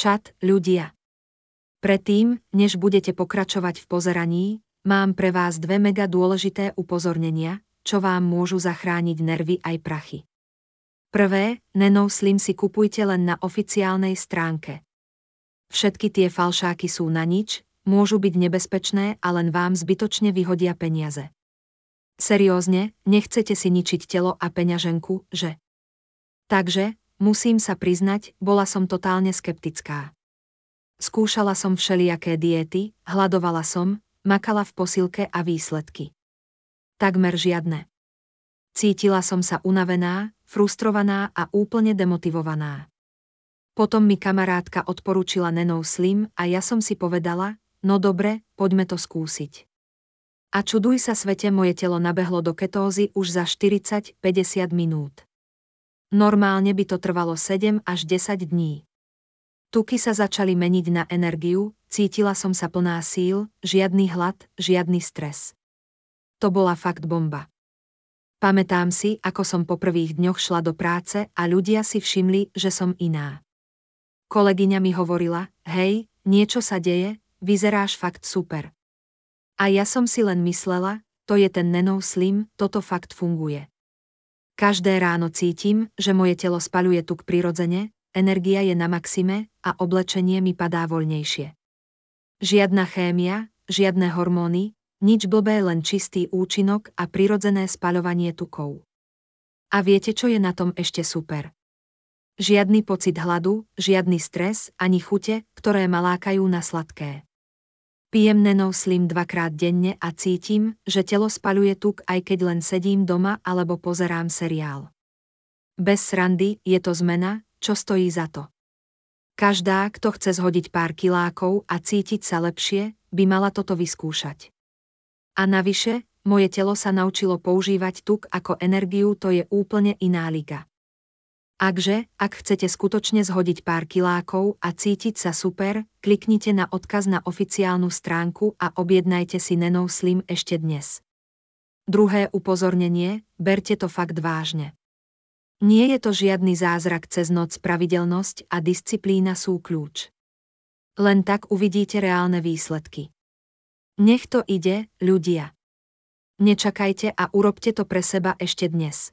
Čat, ľudia. Predtým, než budete pokračovať v pozeraní, mám pre vás dve mega dôležité upozornenia, čo vám môžu zachrániť nervy aj prachy. Prvé, Nenoslim si kupujte len na oficiálnej stránke. Všetky tie falšáky sú na nič, môžu byť nebezpečné a len vám zbytočne vyhodia peniaze. Seriózne, nechcete si ničiť telo a peňaženku, že? Takže, musím sa priznať, bola som totálne skeptická. Skúšala som všelijaké diéty, hľadovala som, makala v posilke a výsledky. Takmer žiadne. Cítila som sa unavená, frustrovaná a úplne demotivovaná. Potom mi kamarátka odporúčila Nenoslim a ja som si povedala, no dobre, poďme to skúsiť. A čuduj sa svete, moje telo nabehlo do ketózy už za 40-50 minút. Normálne by to trvalo 7 až 10 dní. Tuky sa začali meniť na energiu, cítila som sa plná síl, žiadny hlad, žiadny stres. To bola fakt bomba. Pamätám si, ako som po prvých dňoch šla do práce a ľudia si všimli, že som iná. Kolegyňa mi hovorila, hej, niečo sa deje, vyzeráš fakt super. A ja som si len myslela, to je ten Nenoslim, toto fakt funguje. Každé ráno cítim, že moje telo spaľuje tuk prirodzene, energia je na maxime a oblečenie mi padá voľnejšie. Žiadna chémia, žiadne hormóny, nič blbé, len čistý účinok a prirodzené spaľovanie tukov. A viete, čo je na tom ešte super? Žiadny pocit hladu, žiadny stres, ani chute, ktoré ma lákajú na sladké. Pijem Nenoslim 2-krát denne a cítim, že telo spaľuje tuk, aj keď len sedím doma alebo pozerám seriál. Bez srandy, je to zmena, čo stojí za to. Každá, kto chce zhodiť pár kilákov a cítiť sa lepšie, by mala toto vyskúšať. A navyše, moje telo sa naučilo používať tuk ako energiu, to je úplne iná liga. Ak chcete skutočne zhodiť pár kilákov a cítiť sa super, kliknite na odkaz na oficiálnu stránku a objednajte si Nenoslim ešte dnes. Druhé upozornenie, berte to fakt vážne. Nie je to žiadny zázrak cez noc, pravidelnosť a disciplína sú kľúč. Len tak uvidíte reálne výsledky. Nech to ide, ľudia. Nečakajte a urobte to pre seba ešte dnes.